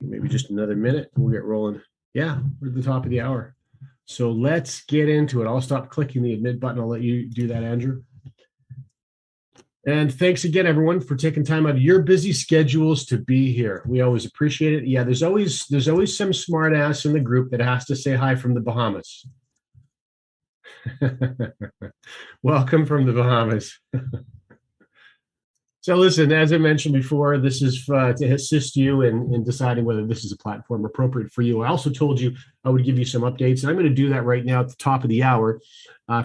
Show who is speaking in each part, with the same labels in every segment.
Speaker 1: Maybe just another minute, we'll get rolling. Yeah, we're at the top of the hour. So let's get into it. I'll stop clicking the admit button. I'll let you do that, Andrew. And thanks again, everyone, for taking time out of your busy schedules to be here. We always appreciate it. Yeah, there's always some smart ass in the group that has to say hi from the Bahamas. Welcome from the Bahamas. So listen, as I mentioned before, this is to assist you in deciding whether this is a platform appropriate for you. I also told you I would give you some updates, and I'm going to do that right now at the top of the hour.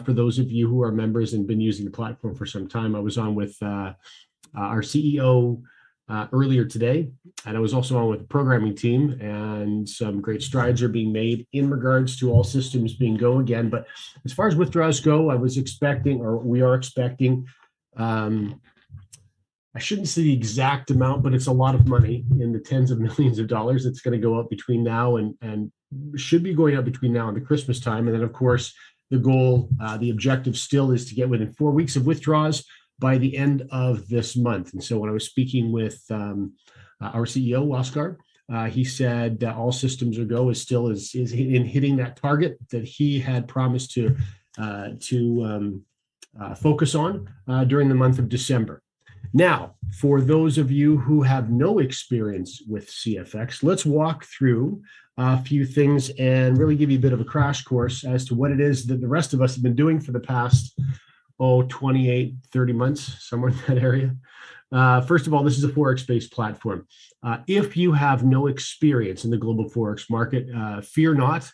Speaker 1: For those of you who are members and been using the platform for some time, I was on with our CEO earlier today, and I was also on with the programming team, and some great strides are being made in regards to all systems being go again. But as far as withdrawals go, I was expecting, or we are expecting, I shouldn't say the exact amount, but it's a lot of money in the tens of millions of dollars that's going to go up between now and should be going up between now and the Christmas time. And then, of course, the goal, the objective still is to get within 4 weeks of withdrawals by the end of this month. And so when I was speaking with our CEO, Oscar, he said that all systems are go is in hitting that target that he had promised to focus on during the month of December. Now, for those of you who have no experience with CFX, let's walk through a few things and really give you a bit of a crash course as to what it is that the rest of us have been doing for the past, 28, 30 months, somewhere in that area. First of all, this is a Forex-based platform. If you have no experience in the global Forex market, fear not.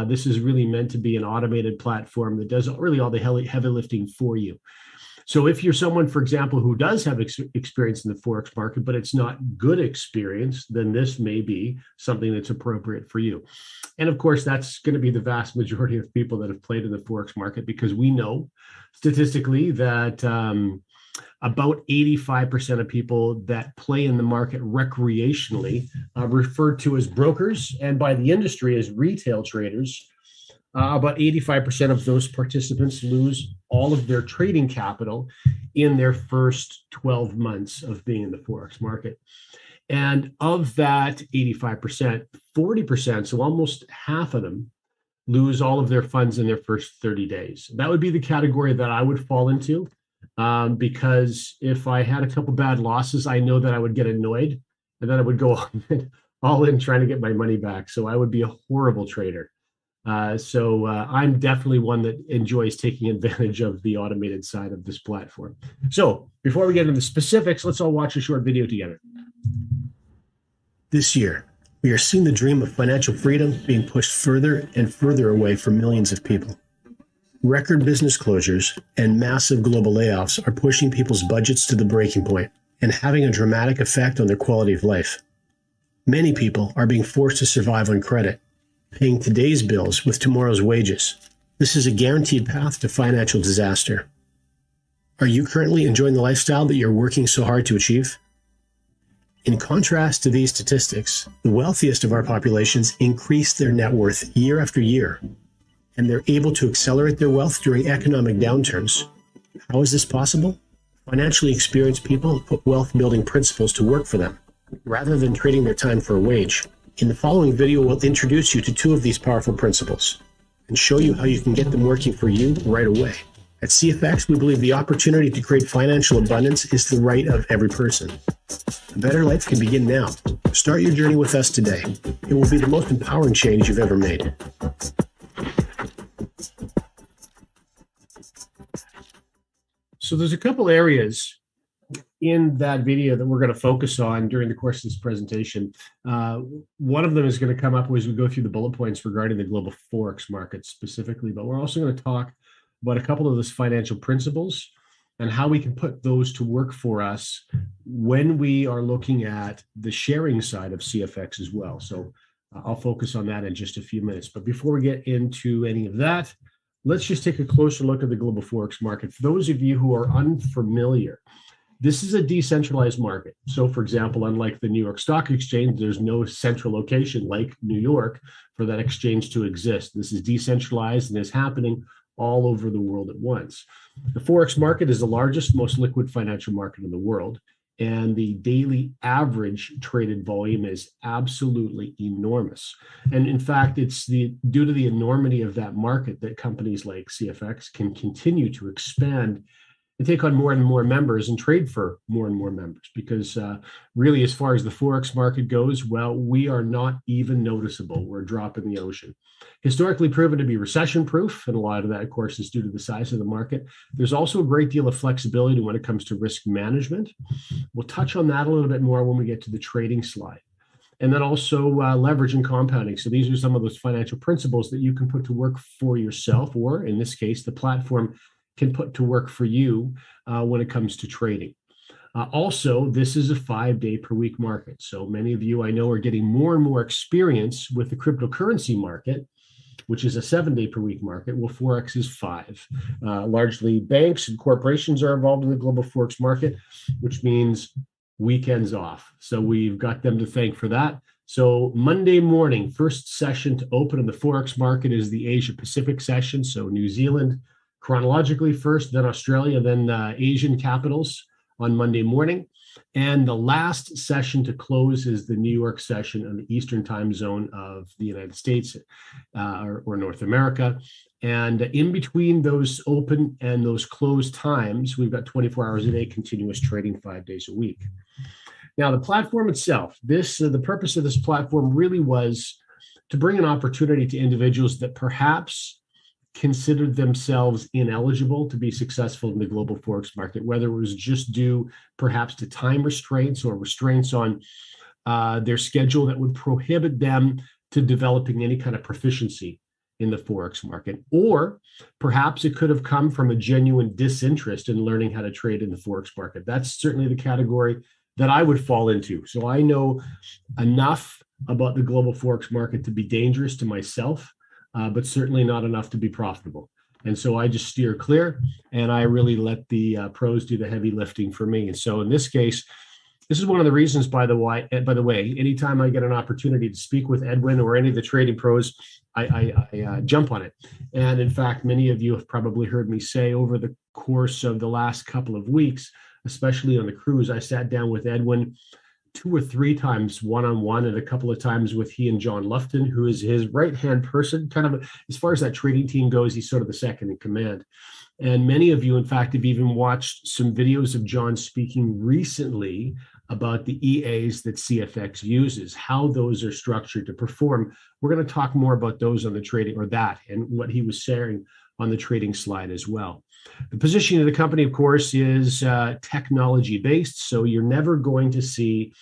Speaker 1: This is really meant to be an automated platform that does really all the heavy lifting for you. So if you're someone, for example, who does have experience in the Forex market, but it's not good experience, then this may be something that's appropriate for you. And of course, that's going to be the vast majority of people that have played in the Forex market, because we know statistically that about 85% of people that play in the market recreationally referred to as brokers, and by the industry as retail traders. About 85% of those participants lose all of their trading capital in their first 12 months of being in the Forex market. And of that 85%, 40%, so almost half of them, lose all of their funds in their first 30 days. That would be the category that I would fall into, because if I had a couple bad losses, I know that I would get annoyed, and then I would go all in trying to get my money back. So I would be a horrible trader. So I'm definitely one that enjoys taking advantage of the automated side of this platform. So before we get into the specifics, let's all watch a short video together. This year, we are seeing the dream of financial freedom being pushed further and further away from millions of people. Record business closures and massive global layoffs are pushing people's budgets to the breaking point and having a dramatic effect on their quality of life. Many people are being forced to survive on credit, paying today's bills with tomorrow's wages. This is a guaranteed path to financial disaster. Are you currently enjoying the lifestyle that you're working so hard to achieve? In contrast to these statistics, the wealthiest of our populations increase their net worth year after year, and they're able to accelerate their wealth during economic downturns. How is this possible? Financially experienced people put wealth-building principles to work for them, rather than trading their time for a wage. In the following video, we'll introduce you to two of these powerful principles and show you how you can get them working for you right away. At CFX, we believe the opportunity to create financial abundance is the right of every person. A better life can begin now. Start your journey with us today. It will be the most empowering change you've ever made. So there's a couple areas in that video that we're going to focus on during the course of this presentation. One of them is going to come up as we go through the bullet points regarding the global Forex market specifically, but we're also going to talk about a couple of those financial principles and how we can put those to work for us when we are looking at the sharing side of CFX as well. So I'll focus on that in just a few minutes. But before we get into any of that, let's just take a closer look at the global Forex market. For those of you who are unfamiliar, this is a decentralized market. So, for example, unlike the New York Stock Exchange, there's no central location like New York for that exchange to exist. This is decentralized and is happening all over the world at once. The Forex market is the largest, most liquid financial market in the world. and the daily average traded volume is absolutely enormous. And in fact, it's due to the enormity of that market that companies like CFX can continue to expand and take on more and more members and trade for more and more members, because really, as far as the Forex market goes, well, we are not even noticeable. We're a drop in the ocean. Historically proven to be recession proof, and a lot of that, of course, is due to the size of the market. There's also a great deal of flexibility when it comes to risk management. We'll touch on that a little bit more when we get to the trading slide. And then also leverage and compounding. So these are some of those financial principles that you can put to work for yourself, or in this case, the platform can put to work for you when it comes to trading. Also, this is a 5-day per week market. So many of you I know are getting more and more experience with the cryptocurrency market, which is a 7-day per week market. Well, Forex is 5. Largely banks and corporations are involved in the global Forex market, which means weekends off. So we've got them to thank for that. So Monday morning, first session to open in the Forex market is the Asia Pacific session. So New Zealand, chronologically first, then Australia, then Asian capitals on Monday morning. And the last session to close is the New York session in the Eastern time zone of the United States or North America. And in between those open and those closed times, we've got 24 hours a day, continuous trading 5 days a week. Now, the platform itself, the purpose of this platform really was to bring an opportunity to individuals that perhaps considered themselves ineligible to be successful in the global Forex market, whether it was just due perhaps to time restraints or restraints on their schedule that would prohibit them to developing any kind of proficiency in the Forex market, or perhaps it could have come from a genuine disinterest in learning how to trade in the Forex market. That's certainly the category that I would fall into. So I know enough about the global Forex market to be dangerous to myself, but certainly not enough to be profitable. And so I just steer clear, and I really let the pros do the heavy lifting for me. And so in this case, this is one of the reasons, by the way, anytime I get an opportunity to speak with Edwin or any of the trading pros, I jump on it. And in fact, many of you have probably heard me say over the course of the last couple of weeks, especially on the cruise, I sat down with Edwin 2 or 3 times one-on-one, and a couple of times with he and John Lufton, who is his right-hand person. Kind of, as far as that trading team goes, he's sort of the second in command. And many of you, in fact, have even watched some videos of John speaking recently about the EAs that CFX uses, how those are structured to perform. We're going to talk more about those on the trading, or that, and what he was sharing on the trading slide as well. The positioning of the company, of course, is technology-based, so you're never going to see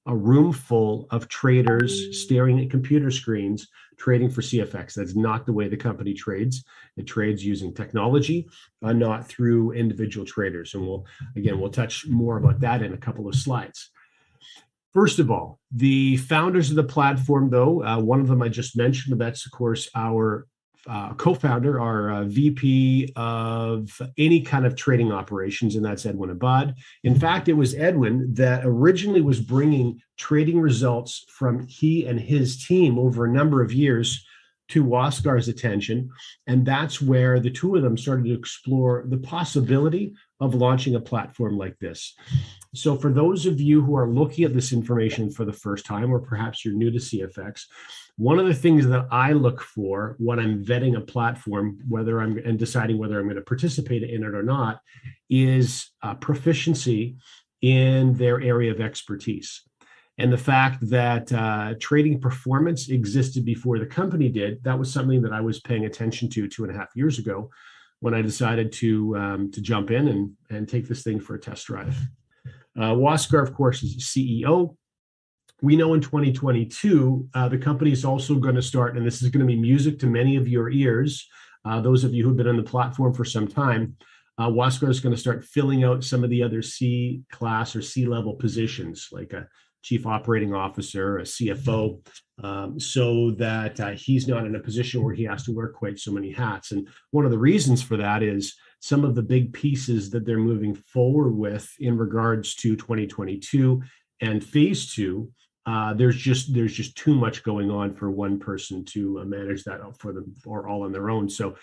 Speaker 1: a room full of traders staring at computer screens trading for CFX. That's not the way the company trades. It trades using technology, not through individual traders. And we'll touch more about that in a couple of slides. First of all, the founders of the platform, though, one of them I just mentioned, that's, of course, our co-founder, our VP of any kind of trading operations, and that's Edwin Abad. In fact, it was Edwin that originally was bringing trading results from he and his team over a number of years to Oscar's attention, and that's where the two of them started to explore the possibility of launching a platform like this. So for those of you who are looking at this information for the first time, or perhaps you're new to CFX, one of the things that I look for when I'm vetting a platform, and deciding whether I'm going to participate in it or not, is proficiency in their area of expertise. And the fact that trading performance existed before the company did, that was something that I was paying attention to 2.5 years ago when I decided to jump in and take this thing for a test drive. Waskar, of course, is CEO. We know in 2022, the company is also going to start, and this is going to be music to many of your ears, those of you who've been on the platform for some time. Waskar is going to start filling out some of the other C-class or C-level positions, like a chief operating officer, a CFO, so that he's not in a position where he has to wear quite so many hats. And one of the reasons for that is some of the big pieces that they're moving forward with in regards to 2022 and phase 2. There's just too much going on for one person to manage that for them or all on their own. So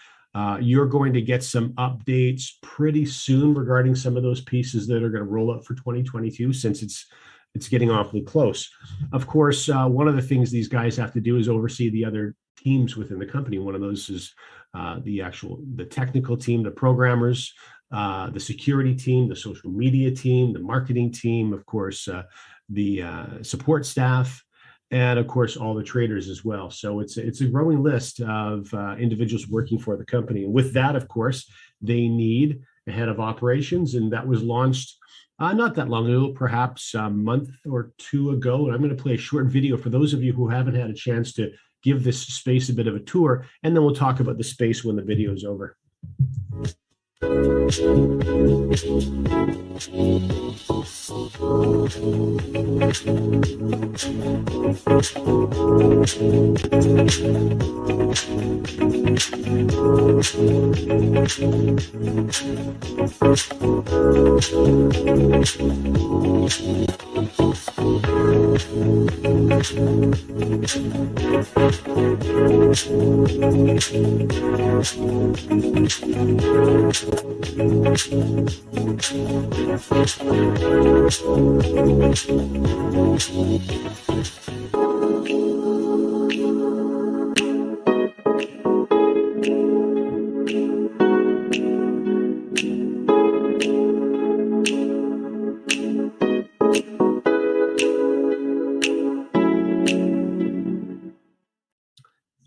Speaker 1: You're going to get some updates pretty soon regarding some of those pieces that are going to roll out for 2022, since it's getting awfully close. Of course, one of the things these guys have to do is oversee the other teams within the company. One of those is the technical team, the programmers, the security team, the social media team, the marketing team, of course, the support staff, and of course all the traders as well. So it's a growing list of individuals working for the company. And with that, of course, they need a head of operations, and that was launched not that long ago, perhaps a month or two ago. And I'm going to play a short video for those of you who haven't had a chance to give this space a bit of a tour, and then we'll talk about the space when the video is over.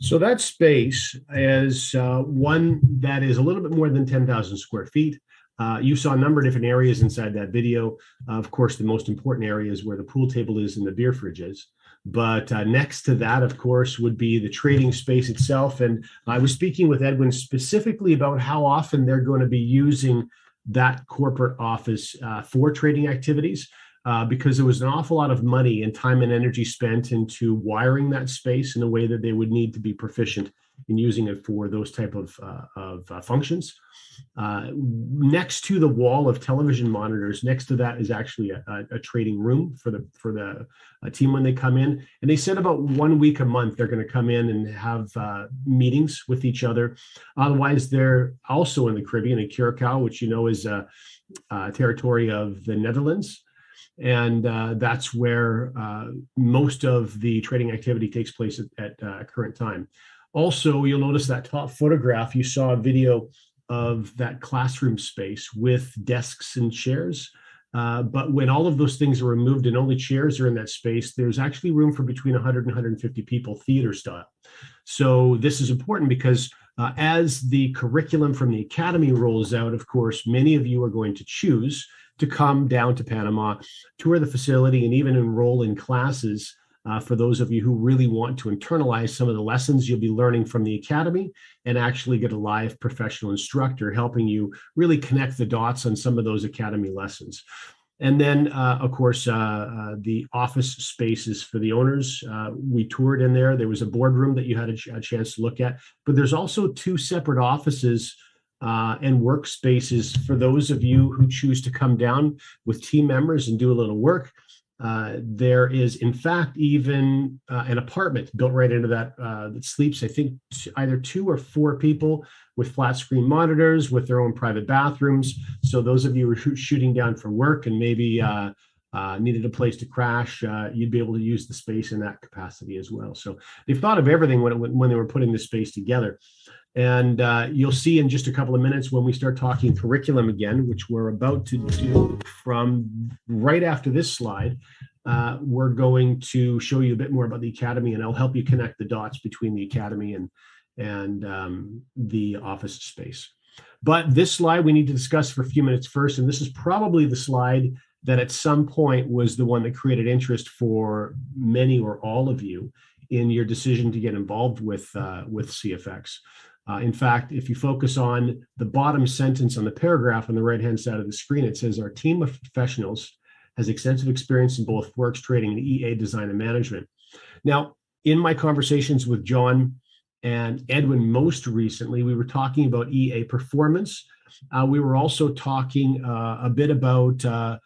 Speaker 1: So that space is one that is a little bit more than 10,000 square feet. You saw a number of different areas inside that video. Of course, the most important area is where the pool table is and the beer fridge is. But next to that, of course, would be the trading space itself. And I was speaking with Edwin specifically about how often they're going to be using that corporate office for trading activities. Because there was an awful lot of money and time and energy spent into wiring that space in a way that they would need to be proficient in using it for those type of functions. Next to the wall of television monitors, next to that is actually a trading room for the team when they come in. And they said about 1 week a month they're going to come in and have meetings with each other. Otherwise, they're also in the Caribbean, in Curacao, which you know is a territory of the Netherlands. And that's where most of the trading activity takes place at current time. Also, you'll notice that top photograph, you saw a video of that classroom space with desks and chairs. But when all of those things are removed and only chairs are in that space, there's actually room for between 100 and 150 people, theater style. So this is important because as the curriculum from the academy rolls out, of course, many of you are going to choose to come down to Panama, tour the facility, and even enroll in classes for those of you who really want to internalize some of the lessons you'll be learning from the academy and actually get a live professional instructor helping you really connect the dots on some of those academy lessons. And then, of course, the office spaces for the owners. We toured in there. There was a boardroom that you had a chance to look at, but there's also two separate offices and workspaces for those of you who choose to come down with team members and do a little work. There is, in fact, even an apartment built right into that that sleeps, I think, either 2 or 4 people with flat screen monitors with their own private bathrooms. So those of you who are shooting down for work and maybe needed a place to crash, you'd be able to use the space in that capacity as well. So they've thought of everything when they were putting this space together. And you'll see in just a couple of minutes when we start talking curriculum again, which we're about to do from right after this slide, we're going to show you a bit more about the academy, and I'll help you connect the dots between the academy and the office space. But this slide we need to discuss for a few minutes first, and this is probably the slide that at some point was the one that created interest for many or all of you in your decision to get involved with CFX. In fact, if you focus on the bottom sentence on the paragraph on the right-hand side of the screen, it says, our team of professionals has extensive experience in both Forex trading and EA design and management. Now, in my conversations with John and Edwin most recently, we were talking about EA performance. We were also talking a bit about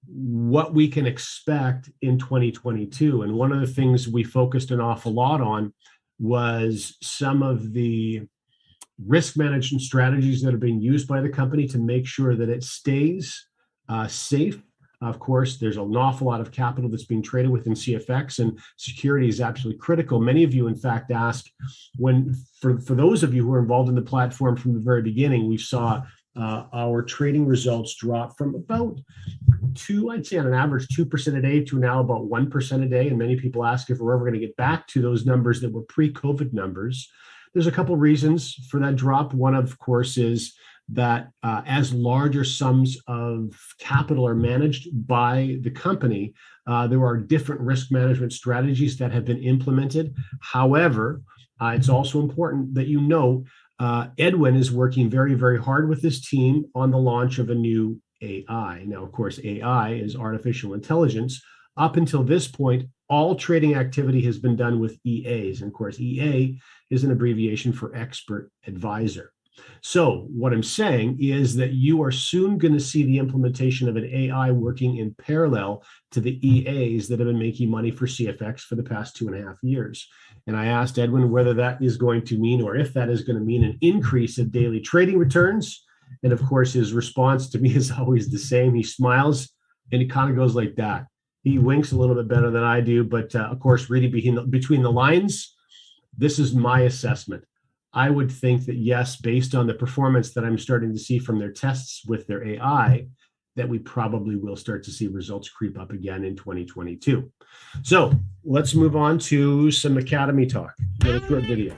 Speaker 1: what we can expect in 2022. And one of the things we focused an awful lot on was some of the risk management strategies that are being used by the company to make sure that it stays safe. Of course, there's an awful lot of capital that's being traded within CFX, and security is absolutely critical. Many of you, in fact, ask for those of you who are involved in the platform from the very beginning, we saw our trading results drop from about I'd say on an average 2% a day to now about 1% a day. And many people ask if we're ever going to get back to those numbers that were pre-COVID numbers. There's a couple of reasons for that drop. One, of course, is that as larger sums of capital are managed by the company, there are different risk management strategies that have been implemented. However, it's also important that you know Edwin is working very, very hard with his team on the launch of a new AI. Now, of course, AI is artificial intelligence. Up until this point, all trading activity has been done with EAs. And of course, EA is an abbreviation for expert advisor. So what I'm saying is that you are soon going to see the implementation of an AI working in parallel to the EAs that have been making money for CFX for the past 2.5 years. And I asked Edwin whether that is going to mean, or if that is going to mean, an increase of daily trading returns. And of course, his response to me is always the same. He smiles and he kind of goes like that. He winks a little bit better than I do. But of course, reading between the lines, this is my assessment. I would think that, yes, based on the performance that I'm starting to see from their tests with their AI, that we probably will start to see results creep up again in 2022. So let's move on to some Academy talk. Another short video.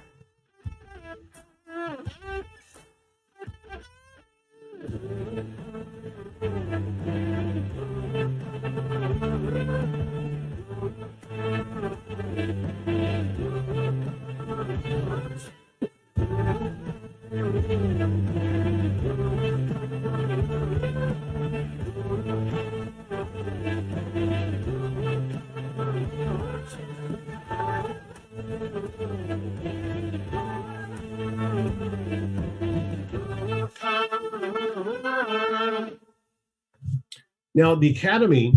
Speaker 1: Now, the Academy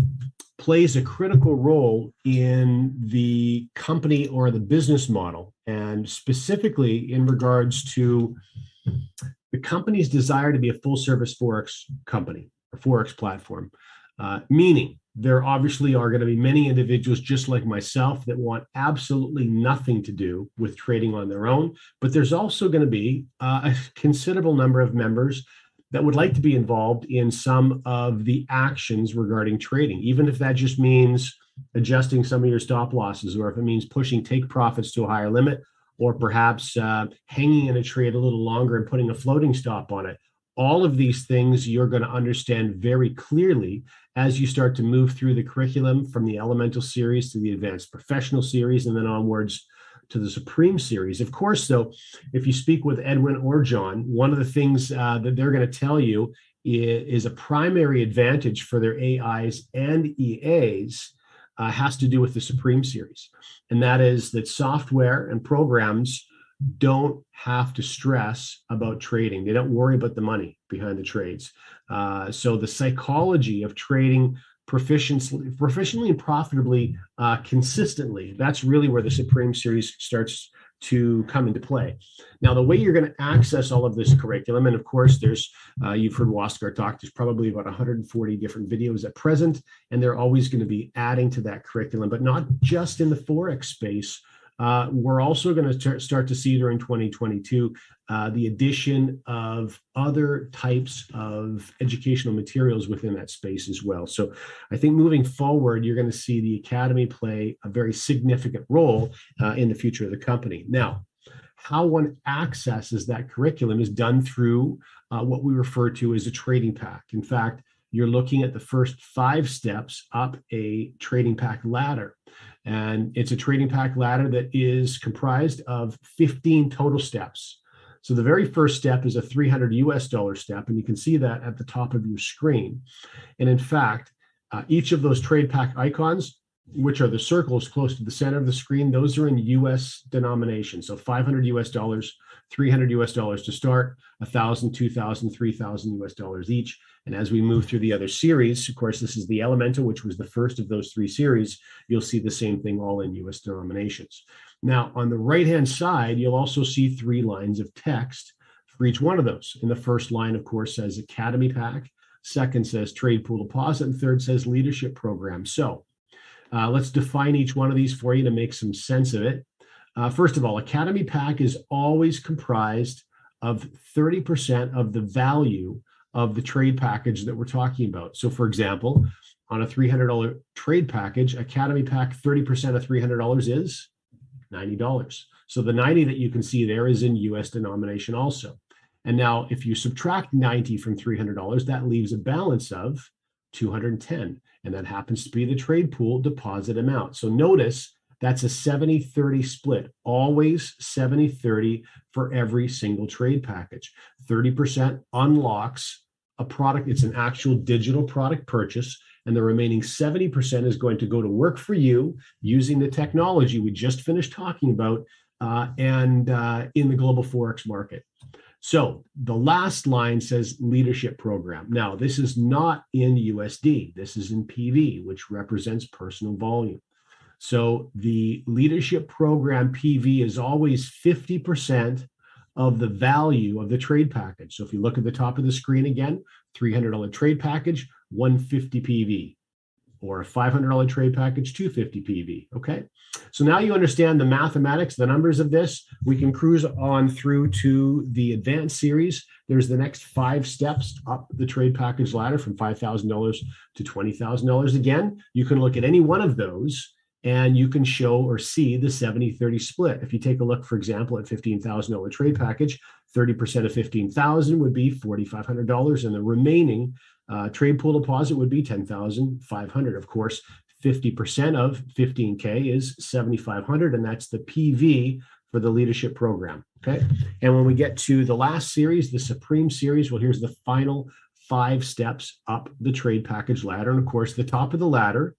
Speaker 1: plays a critical role in the company or the business model, and specifically in regards to the company's desire to be a full-service Forex company, a Forex platform, meaning there obviously are going to be many individuals just like myself that want absolutely nothing to do with trading on their own, but there's also going to be a considerable number of members that would like to be involved in some of the actions regarding trading, even if that just means adjusting some of your stop losses, or if it means pushing take profits to a higher limit, or perhaps hanging in a trade a little longer and putting a floating stop on it. All of these things you're going to understand very clearly as you start to move through the curriculum from the Elemental series to the Advanced Professional series, and then onwards to the Supreme series. Of course, though, if you speak with Edwin or John, one of the things that they're going to tell you is a primary advantage for their AIs and EAs has to do with the Supreme series. And that is that software and programs don't have to stress about trading. They don't worry about the money behind the trades. So the psychology of trading proficiently and profitably consistently, that's really where the Supreme series starts to come into play. Now, the way you're going to access all of this curriculum, and of course, there's, you've heard Waskar talk, there's probably about 140 different videos at present, and they're always going to be adding to that curriculum, but not just in the Forex space. We're also going to start to see during 2022 the addition of other types of educational materials within that space as well. So I think moving forward, you're going to see the Academy play a very significant role in the future of the company. Now, how one accesses that curriculum is done through what we refer to as a trading pack. In fact, you're looking at the first 5 steps up a trading pack ladder. And it's a trading pack ladder that is comprised of 15 total steps. So the very first step is a $300 step, and you can see that at the top of your screen. And in fact, each of those trade pack icons, which are the circles close to the center of the screen, those are in US denomination. So $500, $300 to start, $1,000, $2,000, $3,000 each. And as we move through the other series, of course, this is the Elemental, which was the first of those 3 series. You'll see the same thing all in US denominations. Now, on the right-hand side, you'll also see 3 lines of text for each one of those. In the first line, of course, says Academy Pack. Second says Trade Pool Deposit. And third says Leadership Program. So let's define each one of these for you to make some sense of it. First of all, Academy Pack is always comprised of 30% of the value of the trade package that we're talking about. So, for example, on a $300 trade package, Academy Pack, 30% of $300 is $90. So the 90 that you can see there is in US denomination also. And now if you subtract 90 from $300, that leaves a balance of 210. And that happens to be the trade pool deposit amount. So notice that's a 70-30 split, always 70-30 for every single trade package. 30% unlocks a product. It's an actual digital product purchase. And the remaining 70% is going to go to work for you using the technology we just finished talking about and in the global Forex market. So the last line says leadership program. Now, this is not in USD. This is in PV, which represents personal volume. So the leadership program PV is always 50% of the value of the trade package. So if you look at the top of the screen again, $300 trade package, 150 PV, or a $500 trade package, 250 PV. Okay. So now you understand the mathematics, the numbers of this. We can cruise on through to the advanced series. There's the next 5 steps up the trade package ladder from $5,000 to $20,000. Again, you can look at any one of those and you can show or see the 70-30 split. If you take a look, for example, at $15,000 trade package, 30% of $15,000 would be $4,500, and the remaining trade pool deposit would be $10,500. Of course, 50% of 15K is $7,500, and that's the PV for the leadership program. Okay. And when we get to the last series, the Supreme series, well, here's the final 5 steps up the trade package ladder. And of course, the top of the ladder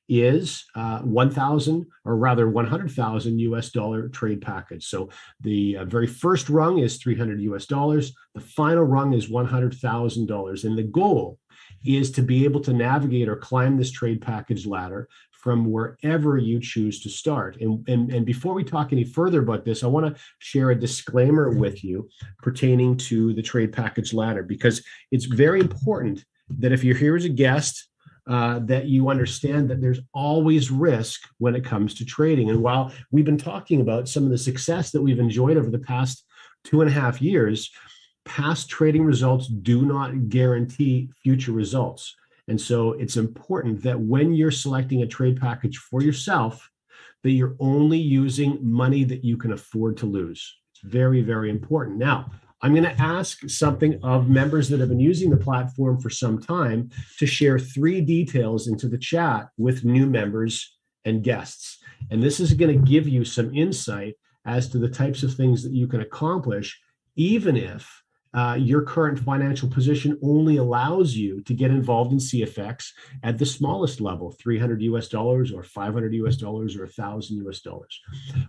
Speaker 1: is 1,000, or rather 100,000 US dollar trade package. So the very first rung is 300 US dollars. The final rung is $100,000. And the goal is to be able to navigate or climb this trade package ladder from wherever you choose to start. And before we talk any further about this, I want to share a disclaimer with you pertaining to the trade package ladder, because it's very important that if you're here as a guest, that you understand that there's always risk when it comes to trading. And while we've been talking about some of the success that we've enjoyed over the past 2.5 years, past trading results do not guarantee future results. And so it's important that when you're selecting a trade package for yourself, that you're only using money that you can afford to lose. It's very, very important. Now, I'm going to ask something of members that have been using the platform for some time to share 3 details into the chat with new members and guests. And this is going to give you some insight as to the types of things that you can accomplish, even if your current financial position only allows you to get involved in CFX at the smallest level, 300 US dollars or 500 US dollars or 1,000 US dollars.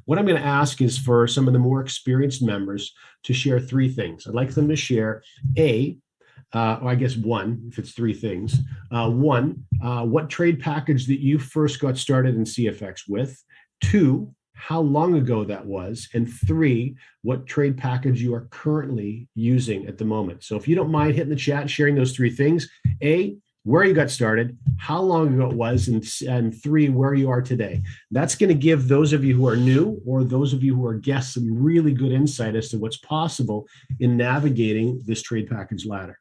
Speaker 1: What I'm going to ask is for some of the more experienced members to share 3 things. I'd like them to share I guess 1, if it's 3 things. 1, what trade package that you first got started in CFX with. 2, how long ago that was, and 3, what trade package you are currently using at the moment. So if you don't mind hitting the chat and sharing those 3 things, A, where you got started, how long ago it was, and 3, where you are today. That's going to give those of you who are new or those of you who are guests some really good insight as to what's possible in navigating this trade package ladder.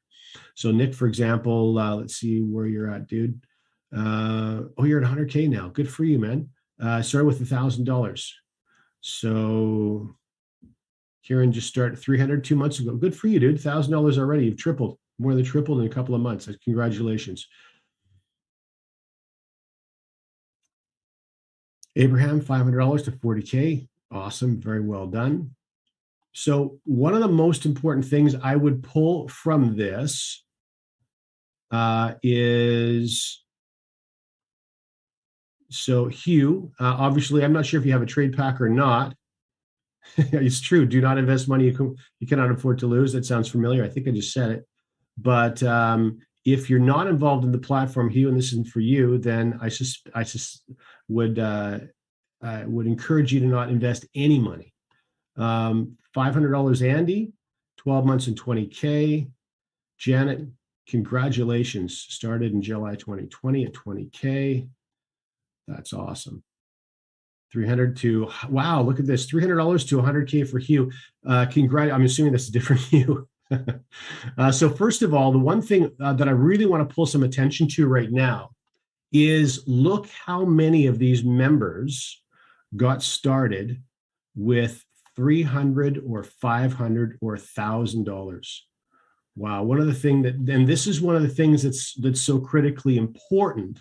Speaker 1: So Nick, for example, let's see where you're at, dude. You're at 100K now. Good for you, man. Started with $1,000. So Kieran just started 300 2 months ago. Good for you, dude. $1,000 already. You've tripled, more than tripled in a couple of months. Congratulations. Abraham, $500 to 40K. Awesome. Very well done. So one of the most important things I would pull from this is... So Hugh, obviously, I'm not sure if you have a trade pack or not. It's true. Do not invest money you cannot afford to lose. That sounds familiar. I think I just said it. But if you're not involved in the platform, Hugh, and this isn't for you, then I just would encourage you to not invest any money. $500 Andy, 12 months and 20K. Janet, congratulations. Started in July 2020 at 20K. That's awesome. 300 to, wow, look at this, $300 to 100K for Hugh. I'm assuming that's a different Hugh. So first of all, the one thing that I really want to pull some attention to right now is look how many of these members got started with $300 or $500 or $1,000. Wow, one of the things that, and this is one of the things that's so critically important,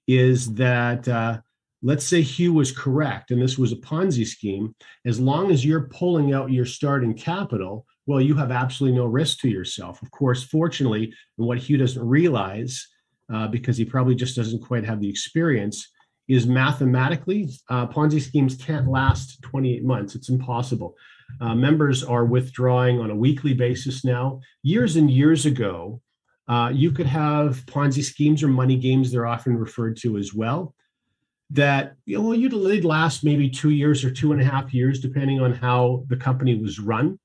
Speaker 1: is that let's say Hugh was correct and this was a Ponzi scheme. As long as you're pulling out your starting capital, well, you have absolutely no risk to yourself. Of course, fortunately, and what Hugh doesn't realize, because he probably just doesn't quite have the experience, is mathematically, Ponzi schemes can't last 28 months. It's impossible. Members are withdrawing on a weekly basis now. Years and years ago, you could have Ponzi schemes, or money games, they're often referred to as well, that they'd last maybe 2 years or 2.5 years, depending on how the company was run.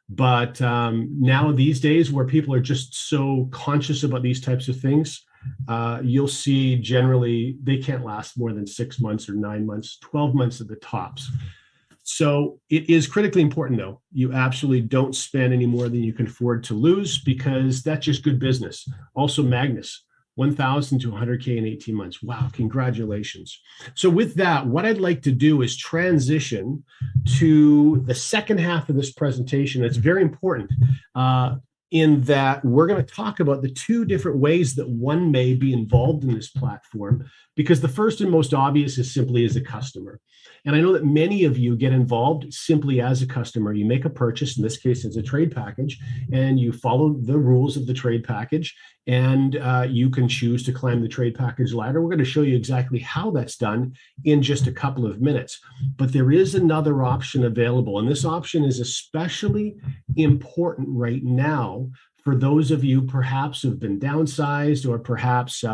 Speaker 1: But now these days, where people are just so conscious about these types of things, you'll see generally they can't last more than 6 months or 9 months, 12 months at the tops. So it is critically important, though. You absolutely don't spend any more than you can afford to lose, because that's just good business. Also, Magnus, 1,000 to 100K in 18 months. Wow, congratulations. So with that, what I'd like to do is transition to the second half of this presentation. It's very important in that we're going to talk about the two different ways that one may be involved in this platform, because the first and most obvious is simply as a customer. And I know that many of you get involved simply as a customer. You make a purchase, in this case, it's a trade package, and you follow the rules of the trade package, and you can choose to climb the trade package ladder. We're going to show you exactly how that's done in just a couple of minutes. But there is another option available, and this option is especially important right now for those of you perhaps who've been downsized, or perhaps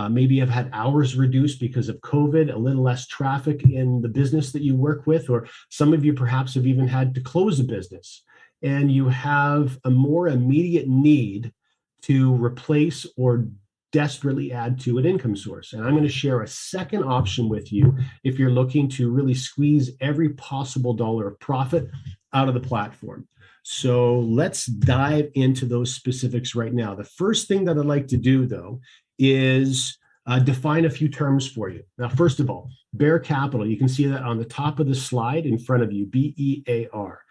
Speaker 1: maybe have had hours reduced because of COVID, a little less traffic in the business that you work with, or some of you perhaps have even had to close a business, and you have a more immediate need to replace or desperately add to an income source. And I'm going to share a second option with you if you're looking to really squeeze every possible dollar of profit out of the platform. So let's dive into those specifics right now. The first thing that I'd like to do, though, is define a few terms for you. Now, first of all, Bear Capital, you can see that on the top of the slide in front of you, BEAR.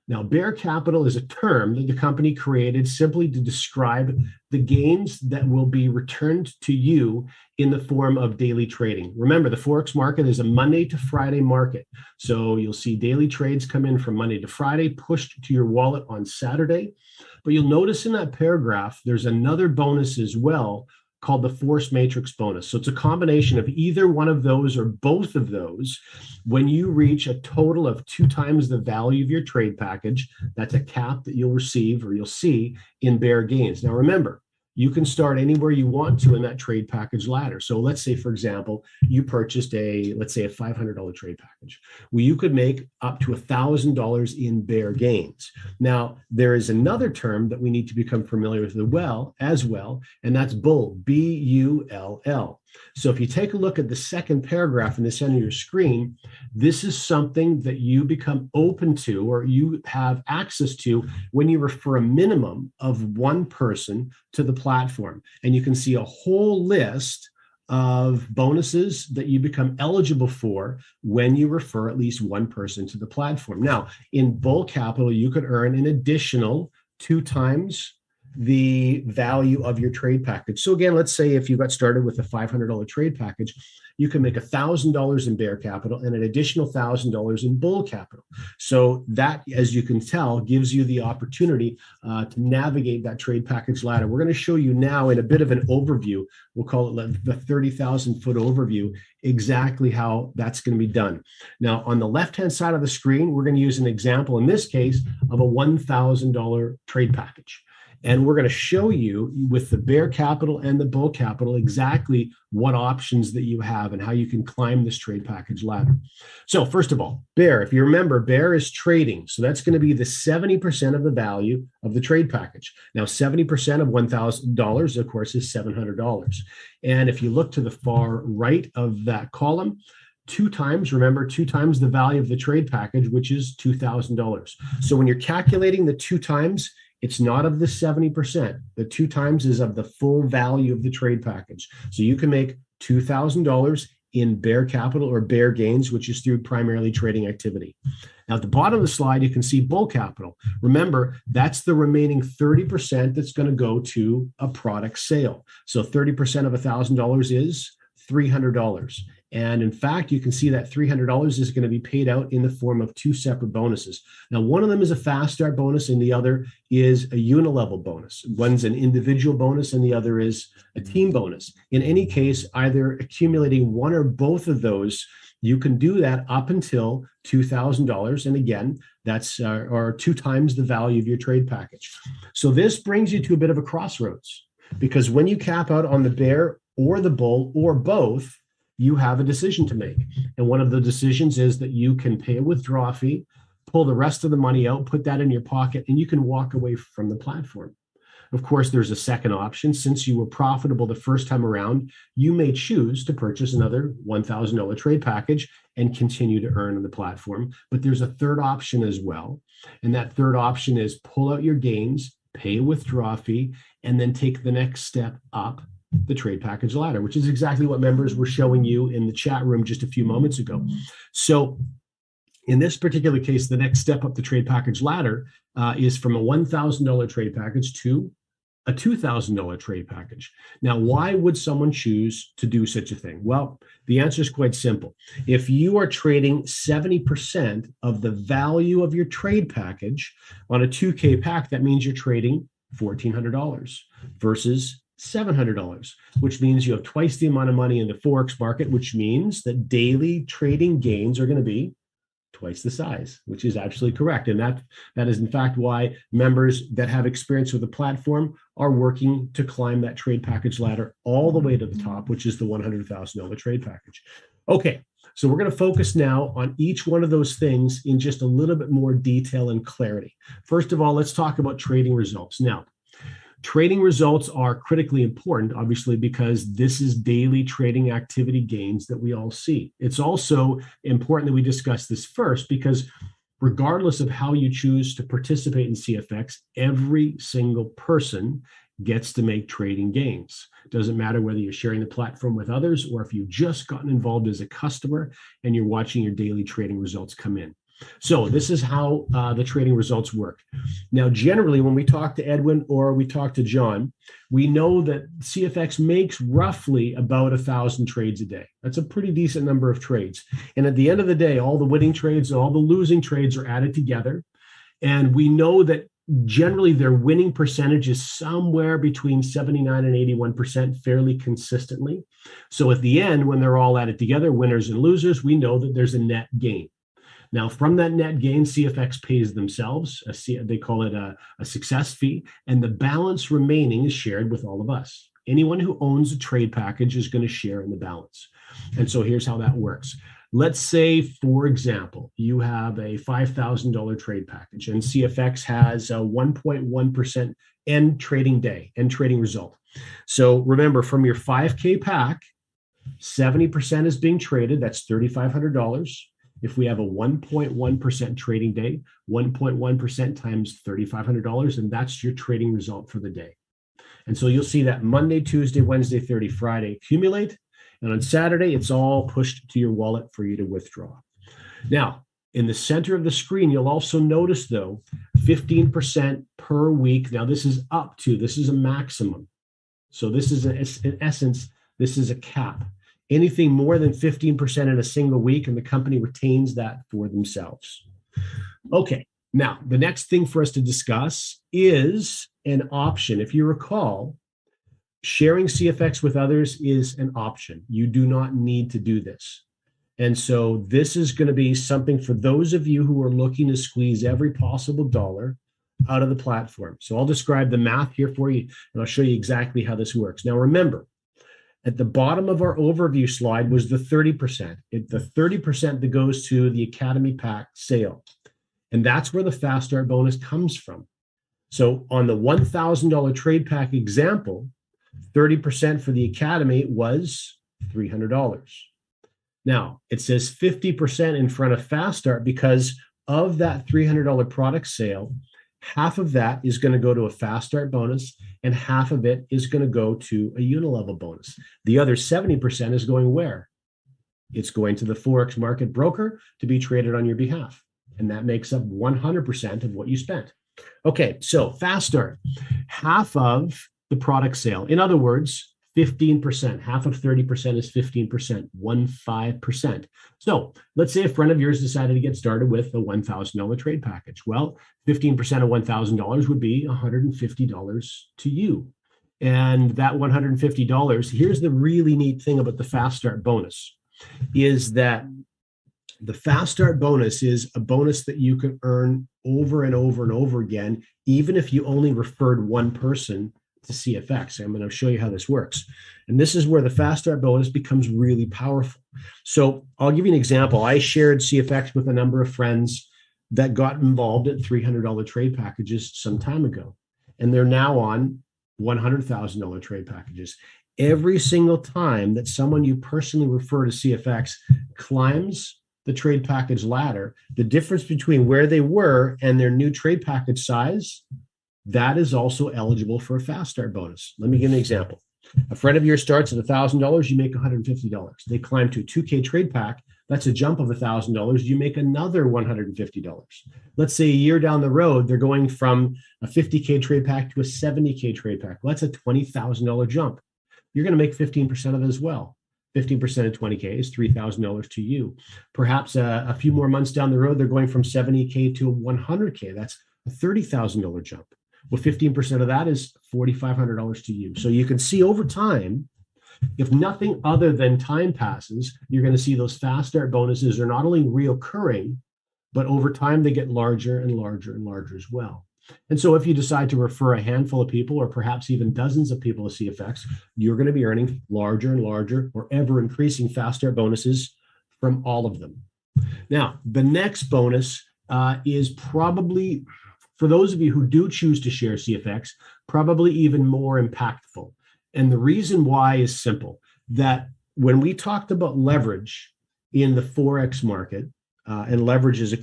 Speaker 1: Now, Bear Capital is a term that the company created simply to describe the gains that will be returned to you in the form of daily trading. Remember, the Forex market is a Monday to Friday market. So you'll see daily trades come in from Monday to Friday, pushed to your wallet on Saturday. But you'll notice in that paragraph, there's another bonus as well, called the Force Matrix bonus. So it's a combination of either one of those or both of those. When you reach a total of 2 times the value of your trade package, that's a cap that you'll receive, or you'll see in Bear Gains. Now remember, you can start anywhere you want to in that trade package ladder. So let's say, for example, you purchased let's say a $500 trade package. Well, you could make up to $1,000 in Bear Gains. Now, there is another term that we need to become familiar with as well, and that's Bull, B-U-L-L. So if you take a look at the second paragraph in the center of your screen, this is something that you become open to, or you have access to, when you refer a minimum of 1 person to the platform. And you can see a whole list of bonuses that you become eligible for when you refer at least 1 person to the platform. Now, in Bull Capital, you could earn an additional 2 times the value of your trade package. So again, let's say if you got started with a $500 trade package, you can make $1,000 in Bear Capital and an additional $1,000 in Bull Capital. So that, as you can tell, gives you the opportunity to navigate that trade package ladder. We're going to show you now in a bit of an overview, we'll call it the 30,000-foot overview, exactly how that's going to be done. Now, on the left-hand side of the screen, we're going to use an example, in this case, of a $1,000 trade package. And we're going to show you with the bear capital and the bull capital exactly what options that you have and how you can climb this trade package ladder. So first of all, bear, if you remember, bear is trading. So that's going to be the 70% of the value of the trade package. Now, 70% of $1,000, of course, is $700. And if you look to the far right of that column, two times the value of the trade package, which is $2,000. So when you're calculating the two times, it's not of the 70%. The two times is of the full value of the trade package. So you can make $2,000 in bear capital or bear gains, which is through primarily trading activity. Now, at the bottom of the slide, you can see bull capital. Remember, that's the remaining 30% that's going to go to a product sale. So 30% of $1,000 is $300. And in fact, you can see that $300 is going to be paid out in the form of two separate bonuses. Now, one of them is a fast start bonus and the other is a unilevel bonus. One's an individual bonus and the other is a team bonus. In any case, either accumulating one or both of those, you can do that up until $2,000. And again, that's or two times the value of your trade package. So this brings you to a bit of a crossroads, because when you cap out on the bear or the bull or both, you have a decision to make. And one of the decisions is that you can pay a withdrawal fee, pull the rest of the money out, put that in your pocket, and you can walk away from the platform. Of course, there's a second option. Since you were profitable the first time around, you may choose to purchase another $1,000 trade package and continue to earn on the platform. But there's a third option as well. And that third option is pull out your gains, pay a withdrawal fee, and then take the next step up the trade package ladder, which is exactly what members were showing you in the chat room just a few moments ago. So in this particular case, the next step up the trade package ladder is from a $1,000 trade package to a $2,000 trade package. Now, why would someone choose to do such a thing? Well, the answer is quite simple. If you are trading 70% of the value of your trade package on a 2K pack, that means you're trading $1,400 versus $700, which means you have twice the amount of money in the Forex market, which means that daily trading gains are going to be twice the size, which is absolutely correct. And that is in fact why members that have experience with the platform are working to climb that trade package ladder all the way to the top, which is the $100,000 trade package. Okay, so we're going to focus now on each one of those things in just a little bit more detail and clarity. First of all, let's talk about trading results. Now, trading results are critically important, obviously, because this is daily trading activity gains that we all see. It's also important that we discuss this first because regardless of how you choose to participate in CFX, every single person gets to make trading gains. It doesn't matter whether you're sharing the platform with others or if you've just gotten involved as a customer and you're watching your daily trading results come in. So this is how the trading results work. Now, generally, when we talk to Edwin or we talk to John, we know that CFX makes roughly about 1,000 trades a day. That's a pretty decent number of trades. And at the end of the day, all the winning trades and all the losing trades are added together. And we know that generally their winning percentage is somewhere between 79 and 81% fairly consistently. So at the end, when they're all added together, winners and losers, we know that there's a net gain. Now, from that net gain, CFX pays themselves. They call it a success fee, and the balance remaining is shared with all of us. Anyone who owns a trade package is going to share in the balance. And so here's how that works. Let's say, for example, you have a $5,000 trade package, and CFX has a 1.1% end trading result. So remember, from your 5K pack, 70% is being traded. That's $3,500. If we have a 1.1% trading day, 1.1% times $3,500, and that's your trading result for the day. And so you'll see that Monday, Tuesday, Wednesday, Thursday, Friday accumulate. And on Saturday, it's all pushed to your wallet for you to withdraw. Now, in the center of the screen, you'll also notice, though, 15% per week. Now, this is a maximum. So this is, in essence, this is a cap. Anything more than 15% in a single week, and the company retains that for themselves. Okay, now the next thing for us to discuss is an option. If you recall, sharing CFX with others is an option. You do not need to do this. And so this is going to be something for those of you who are looking to squeeze every possible dollar out of the platform. So I'll describe the math here for you, and I'll show you exactly how this works. Now, remember, at the bottom of our overview slide was the 30%. The 30% that goes to the Academy Pack sale. And that's where the Fast Start bonus comes from. So on the $1,000 trade pack example, 30% for the Academy was $300. Now, it says 50% in front of Fast Start because of that $300 product sale, half of that is going to go to a Fast Start bonus, and half of it is going to go to a unilevel bonus. The other 70% is going where? It's going to the Forex market broker to be traded on your behalf. And that makes up 100% of what you spent. Okay, so Fast Start, half of the product sale. In other words, 15%. Half of 30% is 15%, 15%. So let's say a friend of yours decided to get started with a $1,000 trade package. Well, 15% of $1,000 would be $150 to you. And that $150, here's the really neat thing about the Fast Start bonus, is that the Fast Start bonus is a bonus that you can earn over and over and over again, even if you only referred one person to CFX. I'm going to show you how this works. And this is where the Fast Start bonus becomes really powerful. So I'll give you an example. I shared CFX with a number of friends that got involved at $300 trade packages some time ago. And they're now on $100,000 trade packages. Every single time that someone you personally refer to CFX climbs the trade package ladder, the difference between where they were and their new trade package size, that is also eligible for a Fast Start bonus. Let me give an example. A friend of yours starts at $1,000, you make $150. They climb to a 2K trade pack, that's a jump of $1,000, you make another $150. Let's say a year down the road, they're going from a 50K trade pack to a 70K trade pack. Well, that's a $20,000 jump. You're going to make 15% of it as well. 15% of 20K is $3,000 to you. Perhaps a few more months down the road, they're going from 70K to 100K. That's a $30,000 jump. Well, 15% of that is $4,500 to you. So you can see over time, if nothing other than time passes, you're going to see those Fast Start bonuses are not only reoccurring, but over time they get larger and larger and larger as well. And so if you decide to refer a handful of people or perhaps even dozens of people to CFX, you're going to be earning larger and larger or ever increasing Fast Start bonuses from all of them. Now, the next bonus is probably, for those of you who do choose to share CFX, probably even more impactful. And the reason why is simple, that when we talked about leverage in the Forex market, and leverage is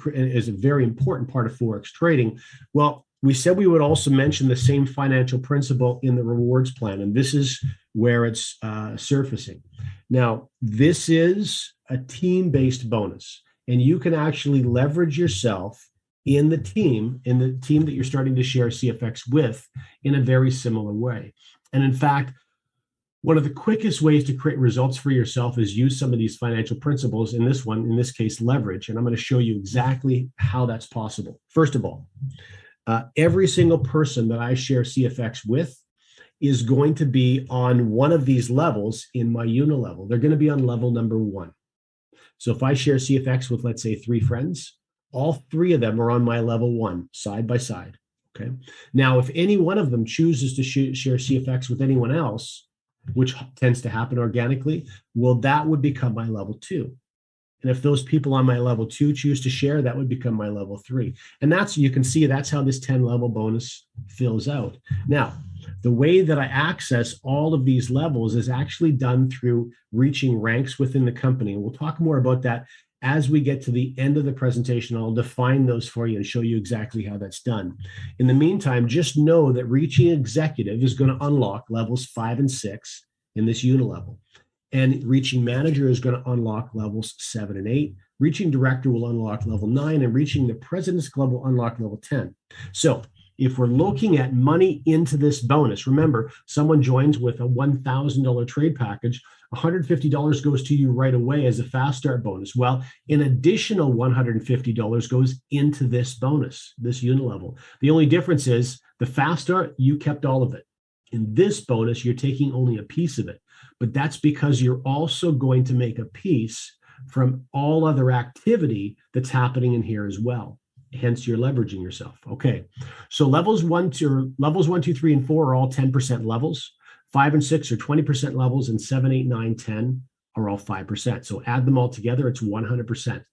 Speaker 1: a very important part of Forex trading, well, we said we would also mention the same financial principle in the rewards plan, and this is where it's surfacing. Now, this is a team-based bonus, and you can actually leverage yourself in the team that you're starting to share CFX with in a very similar way. And in fact, one of the quickest ways to create results for yourself is use some of these financial principles. In this case, leverage. And I'm going to show you exactly how that's possible. First of all, every single person that I share CFX with is going to be on one of these levels in my unilevel. They're going to be on level number 1. So if I share CFX with, let's say, 3 friends, all 3 of them are on my level 1, side by side. Okay. Now, if any one of them chooses to share CFX with anyone else, which tends to happen organically, well, that would become my level 2. And if those people on my level 2 choose to share, that would become my level 3. And you can see that's how this 10 level bonus fills out. Now, the way that I access all of these levels is actually done through reaching ranks within the company. And we'll talk more about that as we get to the end of the presentation. I'll define those for you and show you exactly how that's done. In the meantime, just know that reaching executive is going to unlock levels 5 and 6 in this unilevel. And reaching manager is going to unlock levels 7 and 8. Reaching director will unlock level 9, and reaching the president's club will unlock level 10. So if we're looking at money into this bonus, remember, someone joins with a $1,000 trade package, $150 goes to you right away as a Fast Start bonus. Well, an additional $150 goes into this bonus, this unilevel. The only difference is the Fast Start, you kept all of it. In this bonus, you're taking only a piece of it. But that's because you're also going to make a piece from all other activity that's happening in here as well. hence you're leveraging yourself. Okay, so levels 2, 3, and 4 are all 10% levels. 5 and 6 are 20% levels, and 7, 8, 9, 10 are all 5%. So add them all together, it's 100%.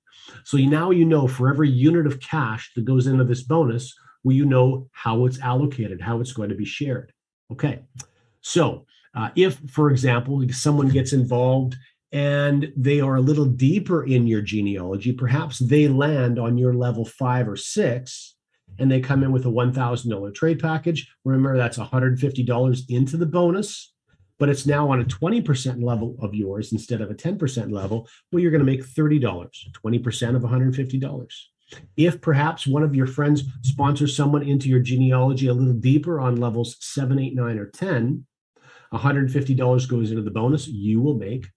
Speaker 1: So now you know for every unit of cash that goes into this bonus, well, you know how it's allocated, how it's going to be shared. Okay, so if, for example, someone gets involved and they are a little deeper in your genealogy, perhaps they land on your level 5 or 6, and they come in with a $1,000 trade package. Remember, that's $150 into the bonus, but it's now on a 20% level of yours instead of a 10% level. Well, you're going to make $30, 20% of $150. If perhaps one of your friends sponsors someone into your genealogy a little deeper on levels 7, 8, 9, or 10, $150 goes into the bonus. You will make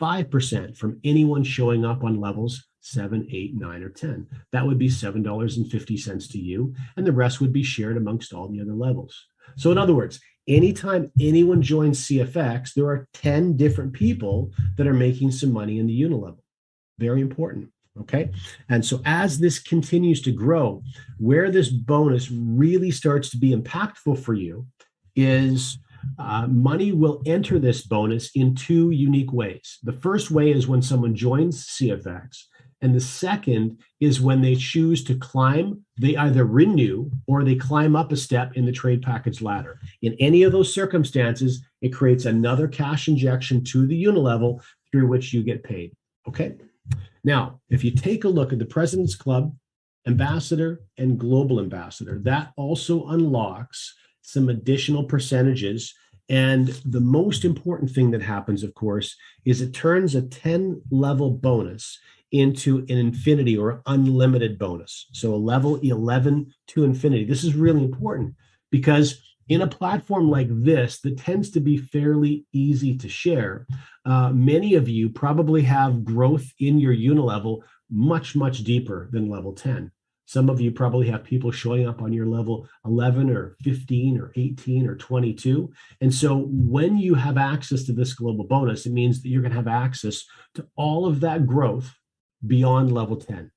Speaker 1: 5% from anyone showing up on levels 7, 8, 9, or 10. That would be $7.50 to you, and the rest would be shared amongst all the other levels. So in other words, anytime anyone joins CFX, there are 10 different people that are making some money in the unilevel. Very important. Okay. And so as this continues to grow, where this bonus really starts to be impactful for you is money will enter this bonus in two unique ways. The first way is when someone joins CFX, and the second is when they choose to climb, they either renew or they climb up a step in the trade package ladder. In any of those circumstances, it creates another cash injection to the unilevel through which you get paid. Okay. Now, if you take a look at the President's Club, Ambassador, and Global Ambassador, that also unlocks some additional percentages. And the most important thing that happens, of course, is it turns a 10-level bonus into an infinity or unlimited bonus. So a level 11 to infinity. This is really important because in a platform like this that tends to be fairly easy to share, many of you probably have growth in your unilevel much, much deeper than level 10. Some of you probably have people showing up on your level 11 or 15 or 18 or 22. And so when you have access to this global bonus, it means that you're going to have access to all of that growth beyond level 10.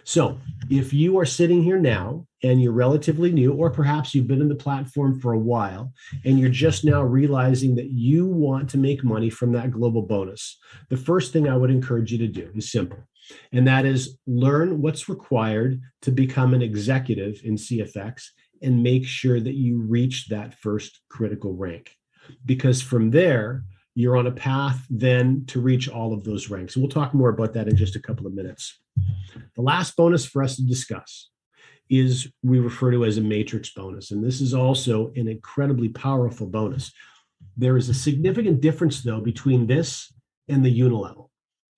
Speaker 1: So if you are sitting here now and you're relatively new, or perhaps you've been in the platform for a while and you're just now realizing that you want to make money from that global bonus, the first thing I would encourage you to do is simple. And that is learn what's required to become an executive in CFX and make sure that you reach that first critical rank. Because from there, you're on a path then to reach all of those ranks. And we'll talk more about that in just a couple of minutes. The last bonus for us to discuss is we refer to as a matrix bonus. And this is also an incredibly powerful bonus. There is a significant difference, though, between this and the unilevel.